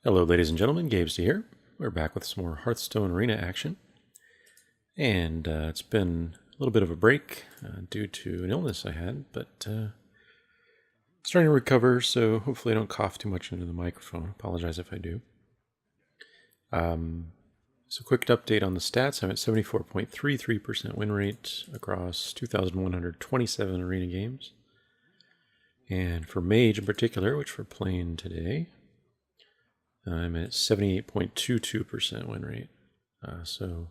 Hello ladies and gentlemen, Gabesy here. We're back with some more Hearthstone Arena action. And it's been a little bit of a break due to an illness I had, but starting to recover, so hopefully I don't cough too much into the microphone. Apologize if I do. So quick update on the stats. I'm at 74.33% win rate across 2,127 arena games. And for Mage in particular, which we're playing today, I'm at 78.22% win rate. So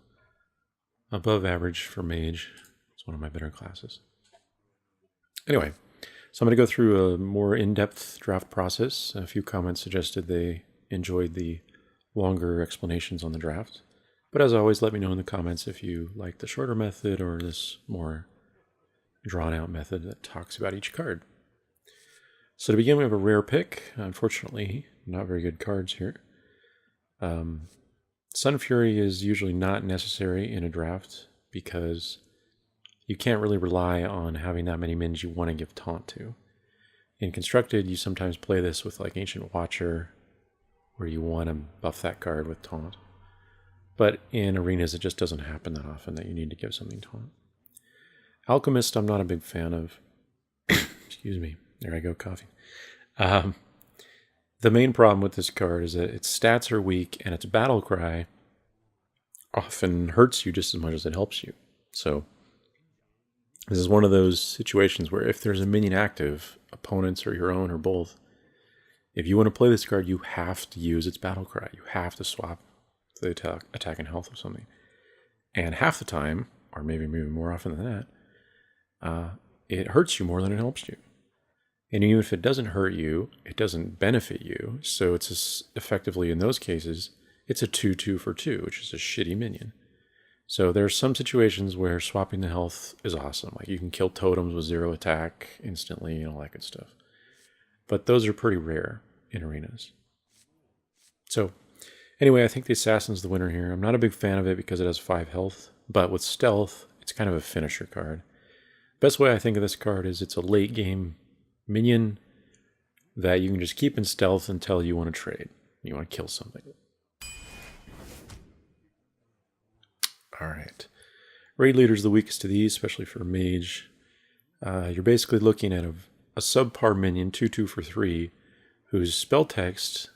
above average for Mage. It's one of my better classes. Anyway, so I'm going to go through a more in-depth draft process. A few comments suggested they enjoyed the longer explanations on the draft. But as always, let me know in the comments if you like the shorter method or this more drawn-out method that talks about each card. So to begin, we have a rare pick. Unfortunately, not very good cards here. Sun Fury is usually not necessary in a draft because you can't really rely on having that many minions you want to give taunt to. In Constructed, you sometimes play this with like Ancient Watcher, where you want to buff that card with taunt. But in arenas, it just doesn't happen that often that you need to give something taunt. Alchemist, I'm not a big fan of. Excuse me. There I go, coffee. The main problem with this card is that its stats are weak and its battle cry often hurts you just as much as it helps you. So this is one of those situations where if there's a minion active, opponents or your own or both, if you want to play this card, you have to use its battle cry. You have to swap the attack and health of something. And half the time, or maybe more often than that, it hurts you more than it helps you. And even if it doesn't hurt you, it doesn't benefit you. So it's effectively, in those cases, it's a 2/2 for 2, which is a shitty minion. So there's some situations where swapping the health is awesome. Like you can kill totems with 0 attack instantly and all that good stuff. But those are pretty rare in arenas. So anyway, I think the Assassin's the winner here. I'm not a big fan of it because it has 5 health. But with stealth, it's kind of a finisher card. Best way I think of this card is it's a late game minion that you can just keep in stealth until you want to trade. You want to kill something. Alright. Raid Leader's the weakest of these, especially for Mage. You're basically looking at a subpar minion, 2/2 for 3, whose spell text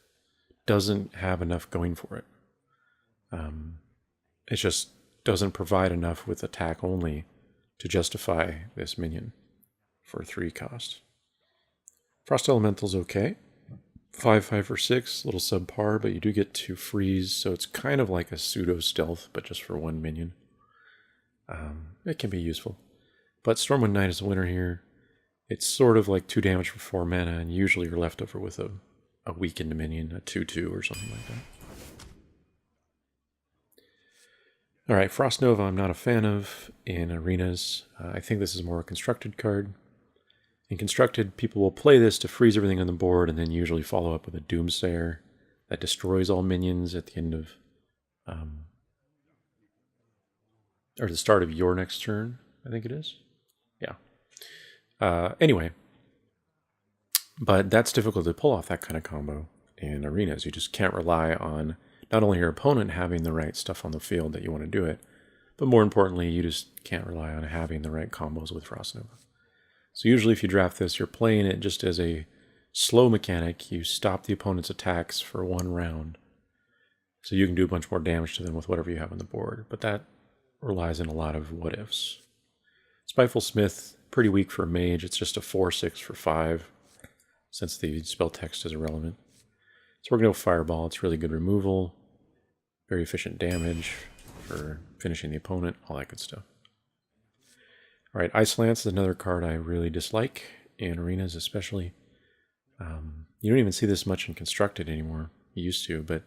doesn't have enough going for it. It just doesn't provide enough with attack only to justify this minion for 3 cost. Frost Elemental's okay. 5/5 for 6, a little subpar, but you do get to freeze, so it's kind of like a pseudo-stealth, but just for 1 minion. It can be useful. But Stormwind Knight is the winner here. It's sort of like 2 damage for 4 mana, and usually you're left over with a weakened minion, a 2/2 or something like that. Alright, Frost Nova I'm not a fan of in arenas. I think this is more a constructed card. In Constructed, people will play this to freeze everything on the board and then usually follow up with a Doomsayer that destroys all minions at the end of, or the start of your next turn, I think it is. Yeah. Anyway, but that's difficult to pull off that kind of combo in arenas. You just can't rely on not only your opponent having the right stuff on the field that you want to do it, but more importantly, you just can't rely on having the right combos with Frost Nova. So usually if you draft this, you're playing it just as a slow mechanic. You stop the opponent's attacks for 1 round. So you can do a bunch more damage to them with whatever you have on the board. But that relies on a lot of what-ifs. Spiteful Smith, pretty weak for a mage. It's just a 4/6 for 5, since the spell text is irrelevant. So we're going to go Fireball. It's really good removal. Very efficient damage for finishing the opponent. All that good stuff. Alright, Ice Lance is another card I really dislike, in arenas especially. You don't even see this much in Constructed anymore. You used to, but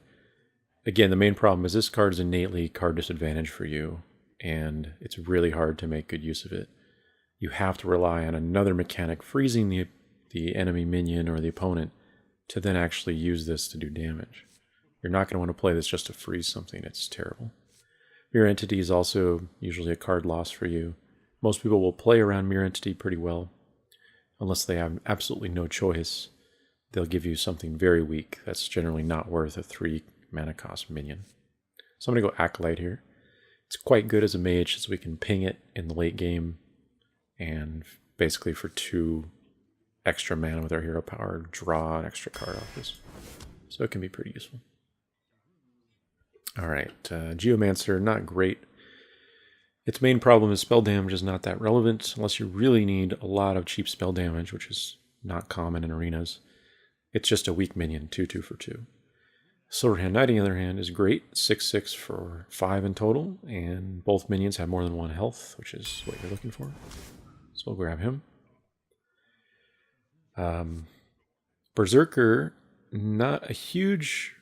again, the main problem is this card is innately card disadvantage for you, and it's really hard to make good use of it. You have to rely on another mechanic freezing the enemy minion or the opponent to then actually use this to do damage. You're not going to want to play this just to freeze something. It's terrible. Mirror Entity is also usually a card loss for you. Most people will play around Mirror Entity pretty well, unless they have absolutely no choice. they'll give you something very weak that's generally not worth a 3 mana cost minion. So I'm going to go Acolyte here. It's quite good as a mage since we can ping it in the late game, and basically for 2 extra mana with our hero power, draw an extra card off this. So it can be pretty useful. Alright, Geomancer, not great. Its main problem is spell damage is not that relevant unless you really need a lot of cheap spell damage, which is not common in arenas. It's just a weak minion, 2/2 for 2. Silverhand Knight, on the other hand, is great, 6/6 for 5 in total, and both minions have more than 1 health, which is what you're looking for. So we'll grab him. Berserker, not a huge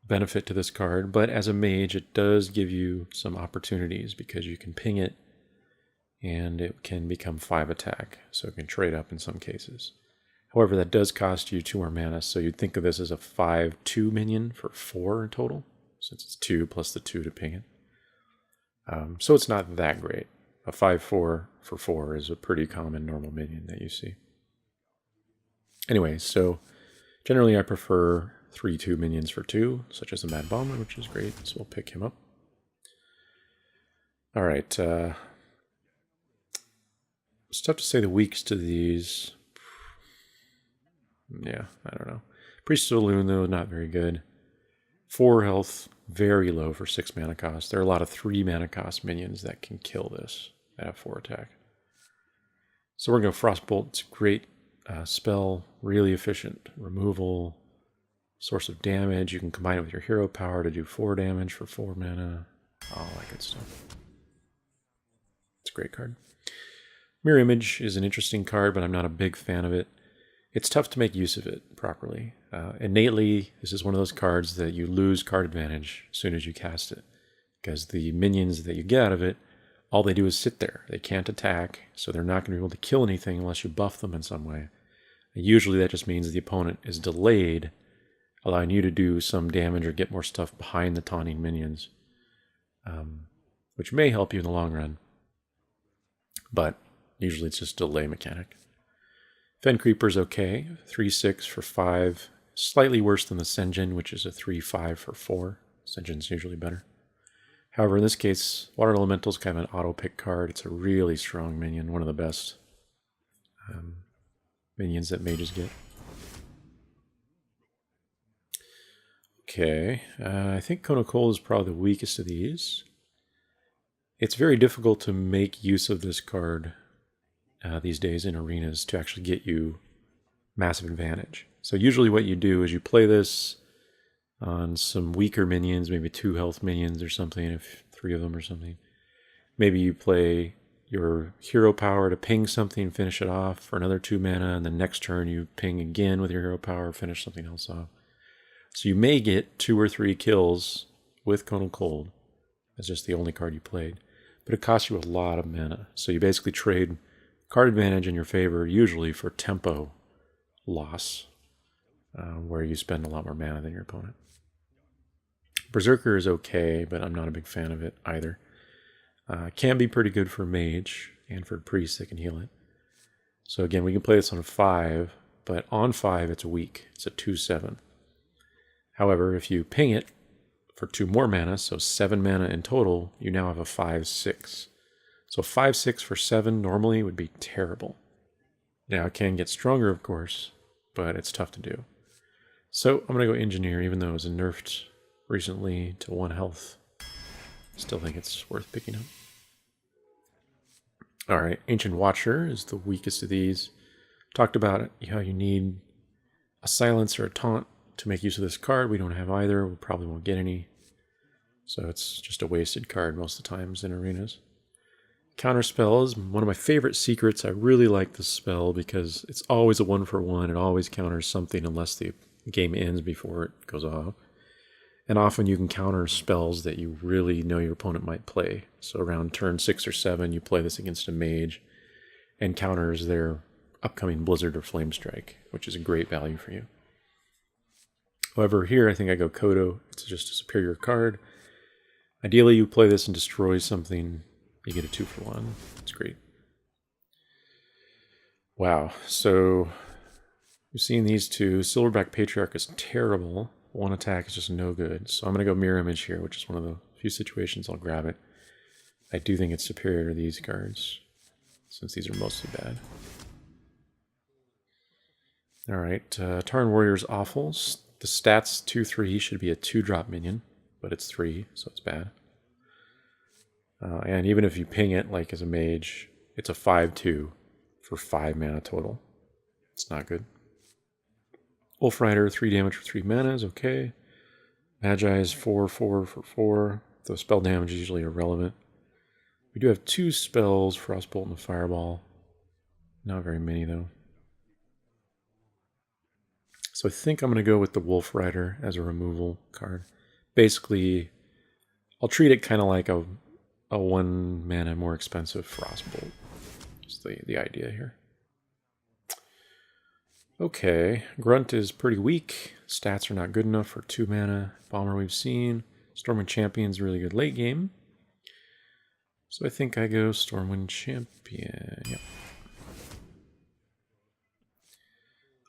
benefit to this card, but as a mage it does give you some opportunities because you can ping it and it can become 5 attack, so it can trade up in some cases. However, that does cost you 2 more mana, so you'd think of this as a 5/2 minion for 4 in total, since it's 2 plus the 2 to ping it. So it's not that great. A 5/4 for 4 is a pretty common normal minion that you see. Anyway, so generally I prefer 3/2 minions for 2, such as a Mad Bomber, which is great, so we'll pick him up. Alright, it's tough to say the weaks to these. Yeah, I don't know. Priest of Loon, though, not very good. 4 health, very low for 6 mana cost. There are a lot of 3 mana cost minions that can kill this that have 4 attack. So we're going to go Frostbolt. It's a great spell, really efficient removal, source of damage. You can combine it with your hero power to do 4 damage for 4 mana. All that good stuff. It's a great card. Mirror Image is an interesting card, but I'm not a big fan of it. It's tough to make use of it properly. Innately, this is one of those cards that you lose card advantage as soon as you cast it, because the minions that you get out of it, all they do is sit there. They can't attack, so they're not going to be able to kill anything unless you buff them in some way. And usually that just means the opponent is delayed, allowing you to do some damage or get more stuff behind the taunting minions, which may help you in the long run, but usually it's just a delay mechanic. Fen Creeper's okay, 3/6 for 5, slightly worse than the Senjin, which is a 3/5 for 4. Senjin's usually better. However, in this case, Water Elemental is kind of an auto-pick card. It's a really strong minion, one of the best minions that mages get. Okay, I think Cone of Cold is probably the weakest of these. It's very difficult to make use of this card these days in arenas to actually get you massive advantage. So usually what you do is you play this on some weaker minions, maybe 2 health minions or something, if 3 of them or something. Maybe you play your hero power to ping something, finish it off for another 2 mana, and the next turn you ping again with your hero power, finish something else off. So you may get 2 or 3 kills with Cone of Cold. That's just the only card you played. But it costs you a lot of mana. So you basically trade card advantage in your favor, usually for tempo loss, where you spend a lot more mana than your opponent. Berserker is okay, but I'm not a big fan of it either. Can be pretty good for Mage and for Priest that can heal it. So again, we can play this on 5, but on 5 it's weak. It's a 2/7. However, if you ping it for 2 more mana, so 7 mana in total, you now have a 5/6. So 5/6 for 7 normally would be terrible. Now it can get stronger, of course, but it's tough to do. So I'm going to go Engineer, even though it was nerfed recently to 1 health. Still think it's worth picking up. Alright, Ancient Watcher is the weakest of these. Talked about it, how you need a silence or a taunt to make use of this card. We don't have either. We probably won't get any. So it's just a wasted card most of the times in arenas. Counterspell is one of my favorite secrets. I really like this spell because it's always a 1-for-1. It always counters something unless the game ends before it goes off. And often you can counter spells that you really know your opponent might play. So around turn 6 or 7, you play this against a mage and counters their upcoming Blizzard or Flame Strike, which is a great value for you. However, here I think I go Kodo. It's just a superior card. Ideally, you play this and destroy something. You get a 2-for-1. It's great. Wow. So We've seen these two. Silverback Patriarch is terrible. One attack is just no good. So I'm going to go Mirror Image here, which is one of the few situations I'll grab it. I do think it's superior to these cards, since these are mostly bad. Alright, Tarn Warrior's awful. The stats 2-3 should be a 2-drop minion, but it's 3, so it's bad. And even if you ping it, like as a mage, it's a 5-2 for 5 mana total. It's not good. Wolf Rider, 3 damage for 3 mana is okay. Magi is 4-4 for 4, though spell damage is usually irrelevant. We do have 2 spells, Frostbolt and Fireball. Not very many, though. So I think I'm going to go with the Wolf Rider as a removal card. Basically, I'll treat it kind of like a 1 mana more expensive Frostbolt. That's the idea here. Okay, Grunt is pretty weak. Stats are not good enough for 2 mana. Bomber we've seen. Stormwind Champion's really good late game. So I think I go Stormwind Champion. Yep.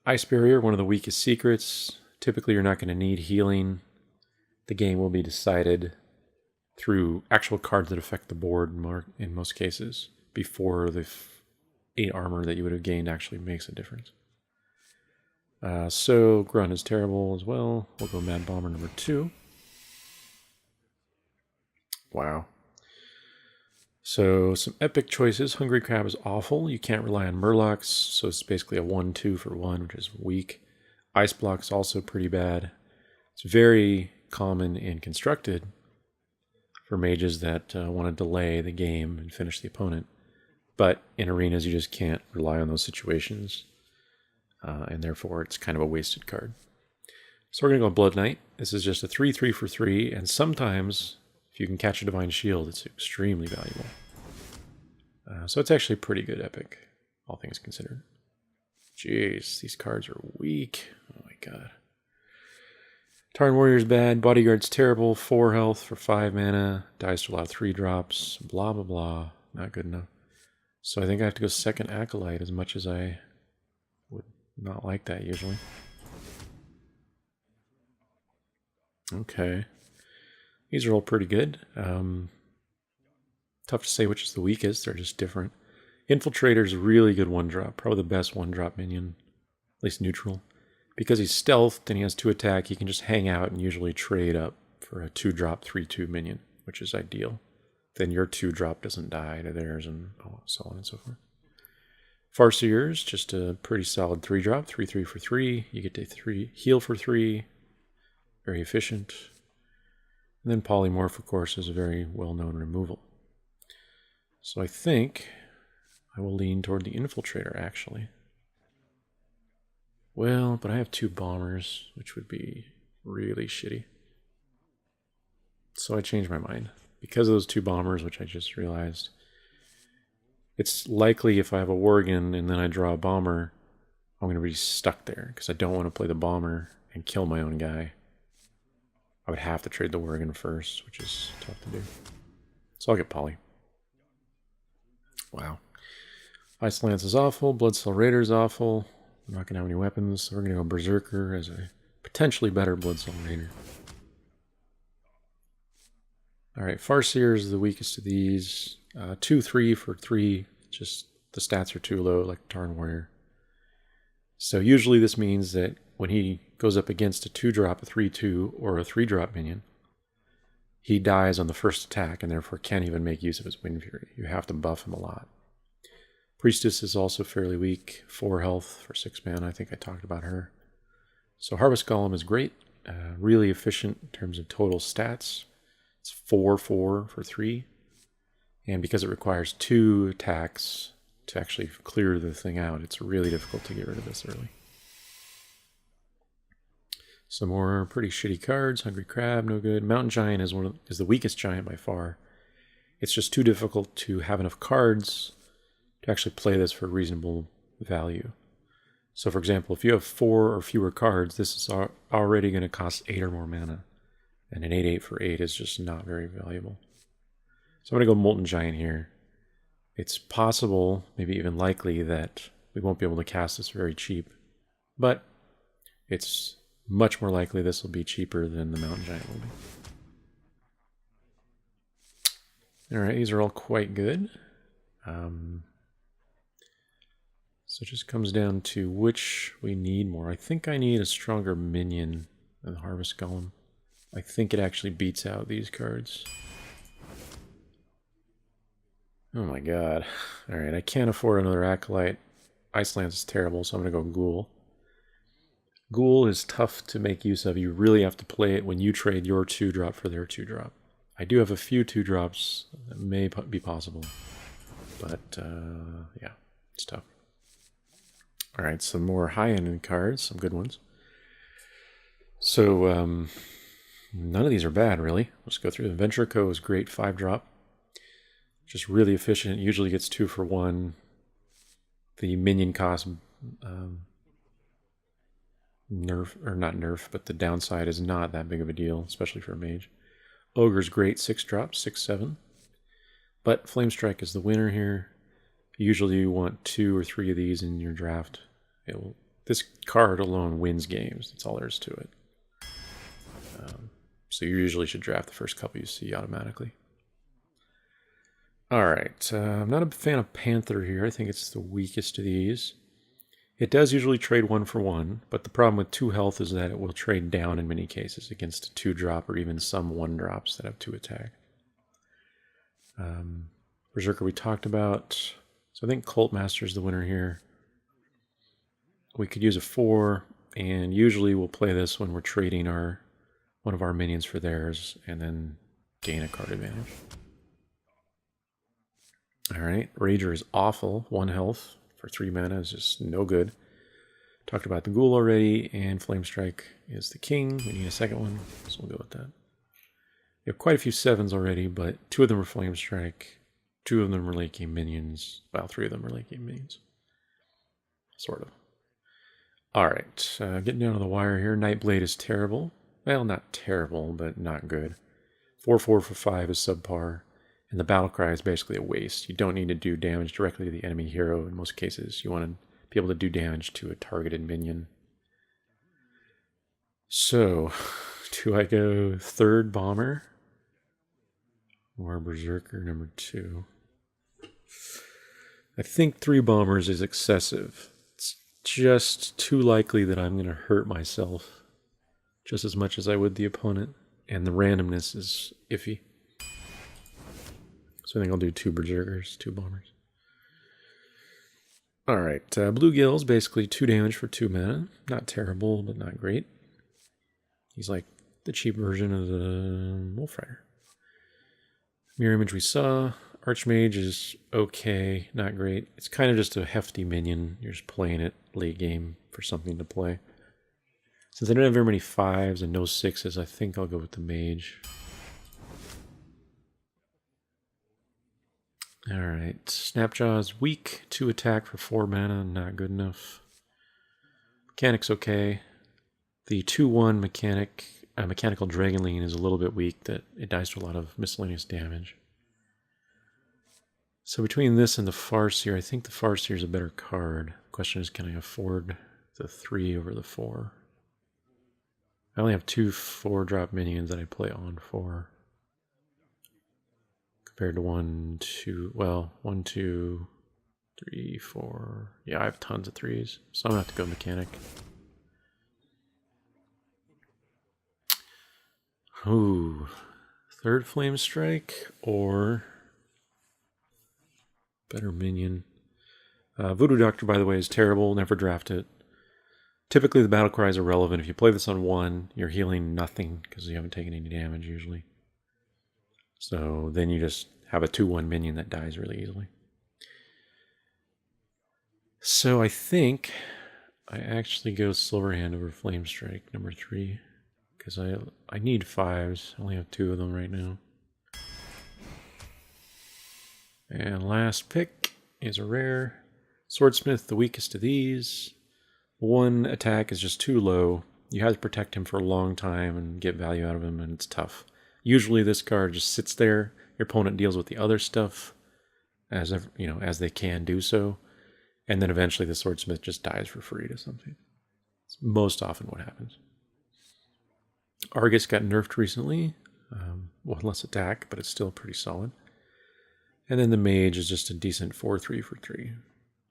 Ice Barrier, one of the weakest secrets. Typically you're not going to need healing. The game will be decided through actual cards that affect the board in most cases, before the 8 armor that you would have gained actually makes a difference. So Grunt is terrible as well. We'll go Mad Bomber number 2. Wow. So some epic choices. Hungry Crab is awful. You can't rely on Murlocs, so it's basically a 1-2 for 1, which is weak. Ice Block's also pretty bad. It's very common and constructed for mages that want to delay the game and finish the opponent. But in arenas, you just can't rely on those situations. And therefore, it's kind of a wasted card. So we're going to go Blood Knight. This is just a 3-3 for 3, and sometimes, if you can catch a Divine Shield, it's extremely valuable. So it's actually pretty good epic, all things considered. Jeez, these cards are weak. Oh my god. Tarn Warrior's bad. Bodyguard's terrible. 4 health for 5 mana. Dies to a lot of 3 drops. Blah, blah, blah. Not good enough. So I think I have to go second Acolyte, as much as I would not like that usually. Okay. These are all pretty good. Tough to say which is the weakest. They're just different. Infiltrator's a really good 1-drop. Probably the best 1-drop minion. At least neutral. Because he's stealthed and he has 2 attack, he can just hang out and usually trade up for a 2-drop 3-2 minion, which is ideal. Then your 2-drop doesn't die to theirs, and so on and so forth. Farseer's just a pretty solid 3-drop, 3-3 for 3. You get to heal for 3. Very efficient. And then Polymorph, of course, is a very well-known removal. So I think I will lean toward the Infiltrator, actually. Well, but I have 2 bombers, which would be really shitty. So I changed my mind. Because of those 2 bombers, which I just realized, it's likely if I have a Worgen and then I draw a bomber, I'm going to be stuck there, because I don't want to play the bomber and kill my own guy. I would have to trade the Worgen first, which is tough to do. So I'll get Poly. Wow. Ice Lance is awful. Bloodsteel Raider is awful. I'm not going to have any weapons, so we're going to go Berserker as a potentially better Bloodsteel Raider. Alright, Farseer is the weakest of these. 2-3 for 3. Just the stats are too low, like Tarn Warrior. So usually this means that when he goes up against a 2-drop, a 3-2, or a 3-drop minion, he dies on the first attack and therefore can't even make use of his Wind Fury. You have to buff him a lot. Priestess is also fairly weak. 4 health for 6 mana. I think I talked about her. So Harvest Golem is great. Really efficient in terms of total stats. It's 4-4 for 3. And because it requires 2 attacks to actually clear the thing out, it's really difficult to get rid of this early. Some more pretty shitty cards. Hungry Crab, no good. Mountain Giant is the weakest giant by far. It's just too difficult to have enough cards to actually play this for reasonable value. So for example, if you have 4 or fewer cards, this is already going to cost 8 or more mana. And an 8-8 for 8 is just not very valuable. So I'm going to go Molten Giant here. It's possible, maybe even likely, that we won't be able to cast this very cheap. But it's much more likely this will be cheaper than the Mountain Giant will be. Alright, these are all quite good. So it just comes down to which we need more. I think I need a stronger minion than the Harvest Golem. I think it actually beats out these cards. Oh my god. Alright, I can't afford another Acolyte. Icelands is terrible, so I'm going to go Ghoul. Ghoul is tough to make use of. You really have to play it when you trade your 2-drop for their 2-drop. I do have a few 2-drops that may be possible. But, yeah, it's tough. Alright, some more high-end cards, some good ones. So, none of these are bad, really. Let's go through them. Venture Co. is great, 5-drop. Just really efficient, usually gets 2 for 1. The minion cost, but the downside is not that big of a deal, especially for a mage. Ogre's great, 6-drop, 6/7. But Flamestrike is the winner here. Usually you want 2 or 3 of these in your draft. This card alone wins games. That's all there is to it. So you usually should draft the first couple you see automatically. Alright, I'm not a fan of Panther here. I think it's the weakest of these. It does usually trade 1 for 1, but the problem with 2 health is that it will trade down in many cases against a 2-drop or even some 1-drops that have 2 attack. Berserker we talked about. So I think Cult Master is the winner here. We could use a 4, and usually we'll play this when we're trading one of our minions for theirs, and then gain a card advantage. Alright, Rager is awful. 1 health for 3 mana is just no good. Talked about the Ghoul already, and Flamestrike is the king. We need a second one, so we'll go with that. We have quite a few 7s already, but 2 of them are Flamestrike, 2 of them are late game minions. Well, 3 of them are late game minions. Sort of. Alright, getting down to the wire here. Nightblade is terrible. Well, not terrible, but not good. 4/4 for 5 is subpar. And the battle cry is basically a waste. You don't need to do damage directly to the enemy hero in most cases. You want to be able to do damage to a targeted minion. So, do I go 3rd Bomber? Or Berserker number 2? I think 3 Bombers is excessive. It's just too likely that I'm going to hurt myself just as much as I would the opponent. And the randomness is iffy. So I think I'll do 2 Berserkers, 2 Bombers. Alright, Bluegill's basically 2 damage for 2 mana. Not terrible, but not great. He's like the cheap version of the Wolf Rider. Mirror Image we saw. Archmage is okay, not great. It's kind of just a hefty minion. You're just playing it late game for something to play. Since I don't have very many 5s and no 6s, I think I'll go with the Mage. Alright, Snapjaw is weak. 2 attack for 4 mana, not good enough. Mechanic's okay. The 2/1 mechanical Dragonling is a little bit weak, that it dies to a lot of miscellaneous damage. So between this and the Farseer, I think the Farseer is a better card. The question is, can I afford the 3 over the 4? I only have 2 4-drop minions that I play on 4. Compared to 1, 2, 3, 4. Yeah, I have tons of 3s, so I'm going to have to go mechanic. Ooh, 3rd Flamestrike or better minion. Voodoo Doctor, by the way, is terrible. Never draft it. Typically, the battle cry is irrelevant. If you play this on 1, you're healing nothing because you haven't taken any damage usually. So then you just have a 2/1 minion that dies really easily. So I think I actually go Silverhand over Flamestrike number 3 because I need 5s. I only have 2 of them right now. And last pick is a rare. Swordsmith, the weakest of these. 1 attack is just too low. You have to protect him for a long time and get value out of him, and it's tough. Usually this card just sits there. Your opponent deals with the other stuff as they can do so, and then eventually the Swordsmith just dies for free to something. It's most often what happens. Argus got nerfed recently. One less attack, but it's still pretty solid. And then the Mage is just a decent 4/3 for 3.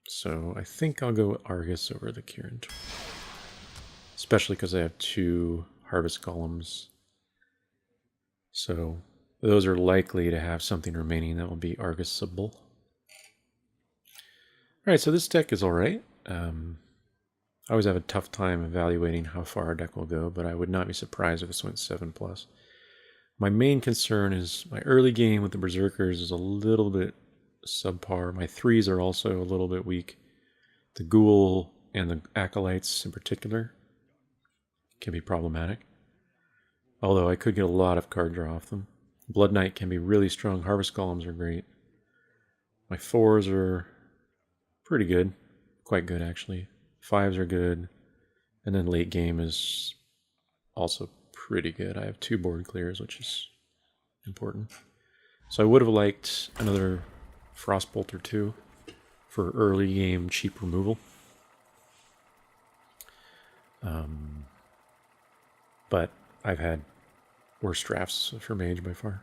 So I think I'll go Argus over the Kieran. Especially because I have 2 Harvest Golems. So those are likely to have something remaining that will be Argusable. Alright, so this deck is alright. I always have a tough time evaluating how far a deck will go, but I would not be surprised if this went 7+. My main concern is my early game with the Berserkers is a little bit subpar. My 3s are also a little bit weak. The Ghoul and the Acolytes in particular can be problematic. Although I could get a lot of card draw off them. Blood Knight can be really strong. Harvest Golems are great. My 4s are pretty good. Quite good, actually. 5s are good. And then late game is also pretty good. I have 2 board clears, which is important. So I would have liked another Frostbolt or 2 for early game cheap removal. But I've had worse drafts for Mage by far.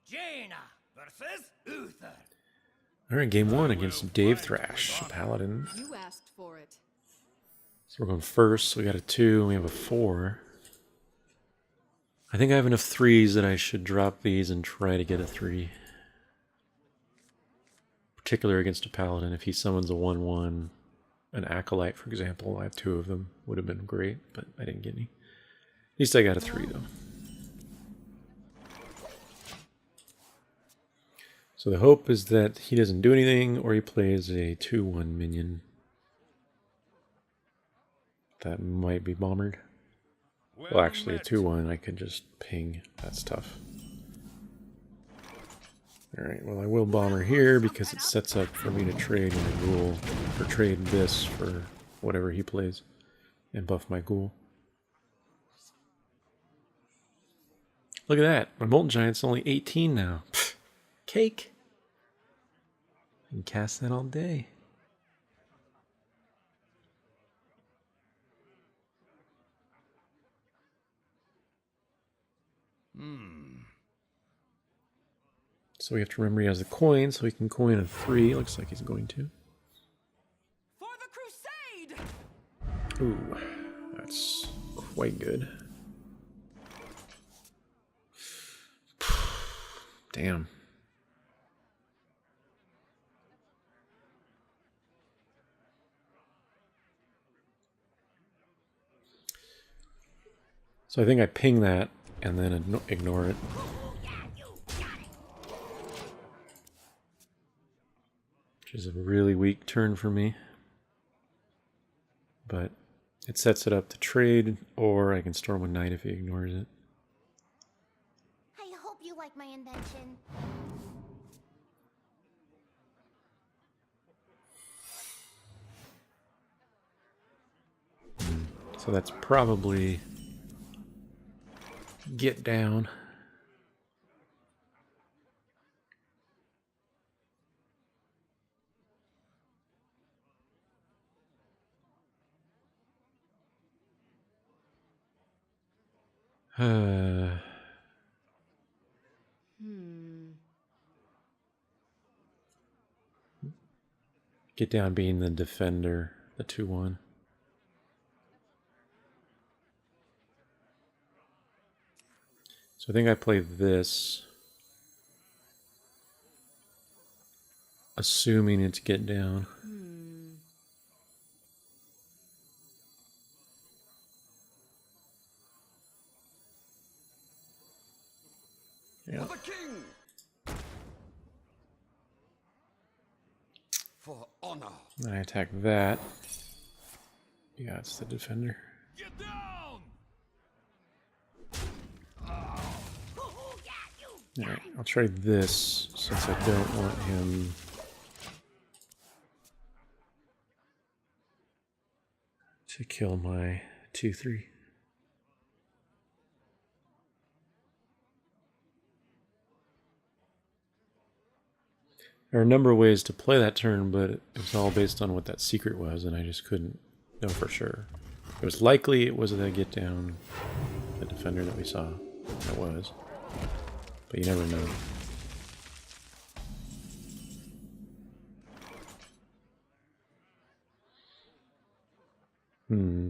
Jaina versus Uther. All right, game 1 against Dave Thrash, a Paladin. You asked for it. So we're going first. So we got a 2, and we have a 4. I think I have enough 3s that I should drop these and try to get a 3. Particularly against a Paladin. If he summons a 1/1, an Acolyte, for example, I have 2 of them. Would have been great, but I didn't get any. At least I got a 3, though. So the hope is that he doesn't do anything, or he plays a 2/1 minion. That might be bombered. Well, actually, a 2/1 I could just ping. That's tough. Alright, well I will bomber here because it sets up for me to trade my Ghoul, or trade this for whatever he plays, and buff my Ghoul. Look at that, my Molten Giant's only 18 now. Pfft, cake! I can cast that all day. So we have to remember he has the coin, so he can coin a 3. Looks like he's going to. For the crusade! Ooh, that's quite good. Damn. So I think I ping that and then ignore it. Which is a really weak turn for me. But it sets it up to trade, or I can storm a knight if he ignores it. I hope you like my invention. So that's probably get down. Get down being the defender, the 2/1. So I think I play this, assuming it's get down. Yeah. For the king! For honor! I attack that. Yeah, it's the defender. Get down! Alright, I'll try this since I don't want him to kill my 2/3. There are a number of ways to play that turn, but it was all based on what that secret was, and I just couldn't know for sure. It was likely it was the get down, the defender that we saw. It was. But you never know.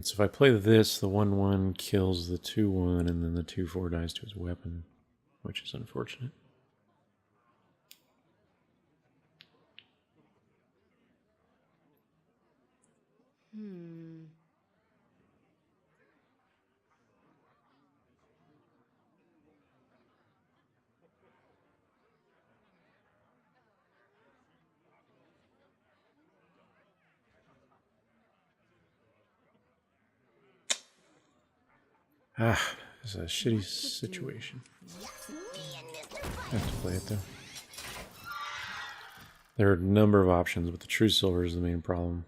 So if I play this, the 1/1 kills the 2/1, and then the 2/4 dies to his weapon, which is unfortunate. Ah, it's a shitty situation. I have to play it though. There are a number of options, but the True Silver is the main problem.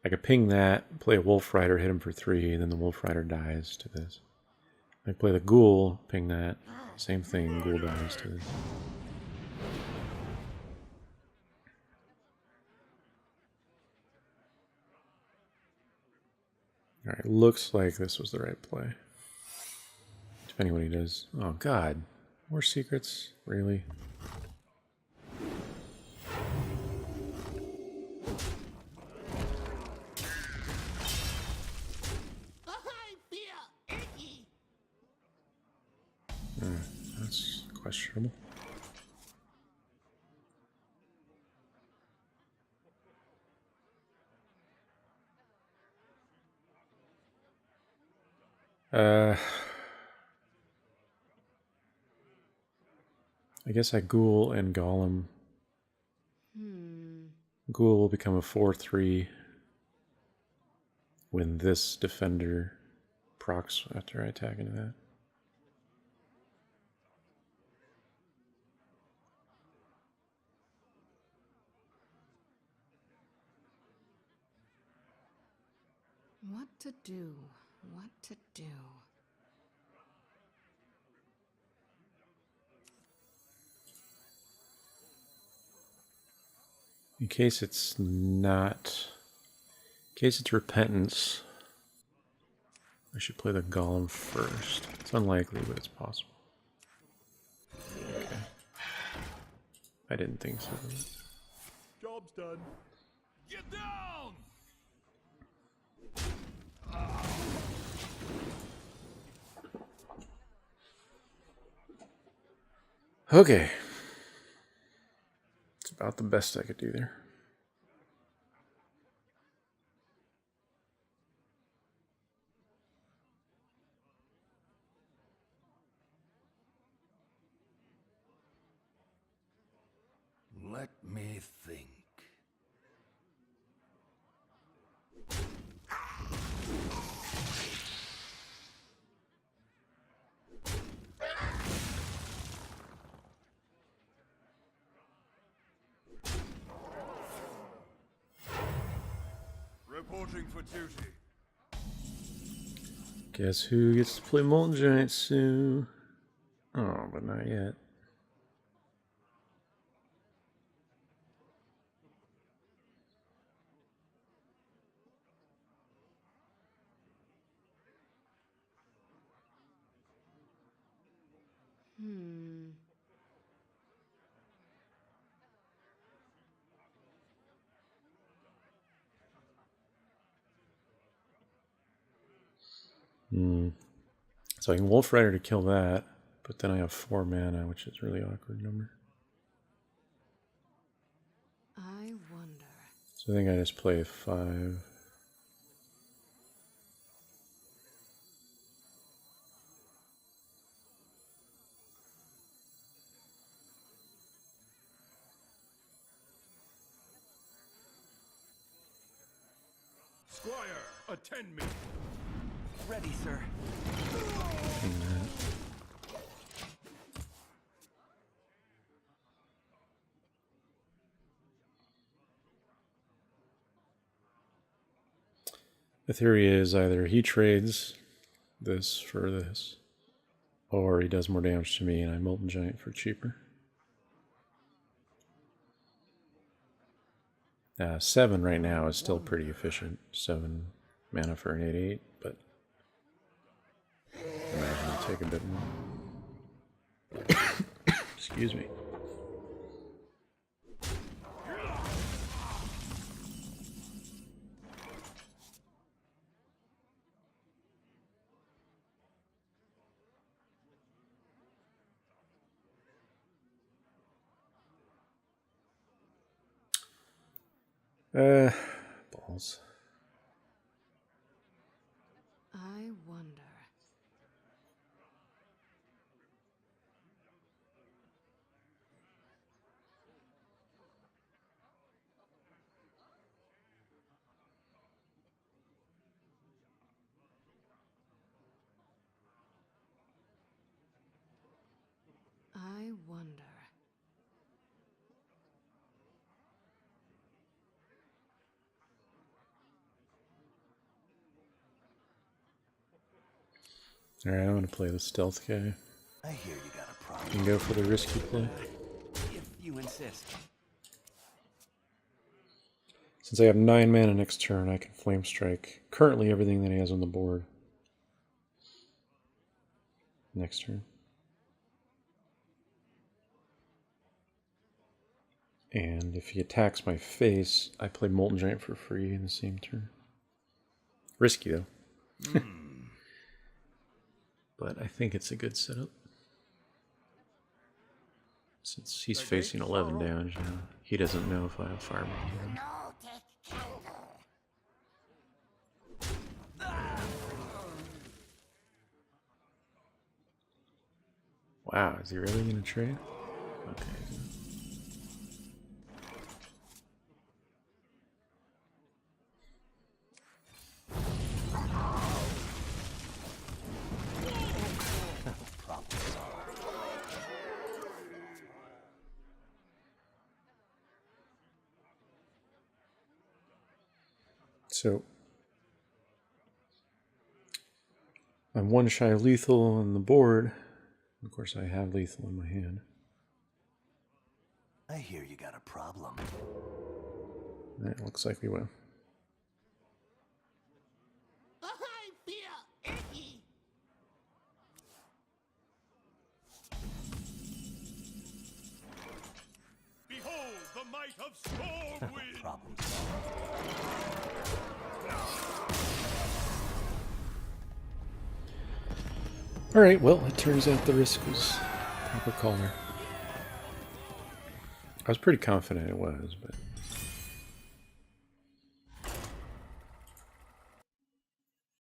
I could ping that, play a Wolf Rider, hit him for 3, then the Wolf Rider dies to this. I play the Ghoul, ping that, same thing, Ghoul dies to this. Alright, looks like this was the right play. Depending on what he does. Oh god, more secrets? Really? That's questionable. I guess I Ghoul and Golem. Ghoul will become a 4/3 when this defender procs after I attack into that. What to do? What to do? In case it's not... In case it's Repentance, I should play the Golem first. It's unlikely, but it's possible. Okay. I didn't think so. Job's done. Get down! Okay. It's about the best I could do there. Let me think. Reporting for duty. Guess who gets to play Molten Giant soon? Oh, but not yet. So I can Wolf Rider to kill that, but then I have 4 mana, which is a really awkward number. I wonder. So I think I just play 5. Squire, attend me. Ready, sir. Ping that. The theory is either he trades this for this, or he does more damage to me and I Molten Giant for cheaper. 7 right now is still pretty efficient. 7 mana for an 8/8, but I imagine it'll take a bit more. Excuse me. Balls. I wonder. I wonder. Alright, I'm gonna play the stealth guy. I hear you got a problem. And go for the risky play. If you insist. Since I have 9 mana next turn, I can Flame Strike currently everything that he has on the board. Next turn. And if he attacks my face, I play Molten Giant for free in the same turn. Risky though. But I think it's a good setup. Since he's facing 11 damage now, he doesn't know if I have Fire Mage. No take candle. Wow, is he really gonna trade? Okay. So I'm one shy of lethal on the board. Of course, I have lethal in my hand. I hear you got a problem. That looks like we win. I feel icky. Behold the might of Stormwind! Problem. Alright, well, it turns out the risk was proper call there. I was pretty confident it was, but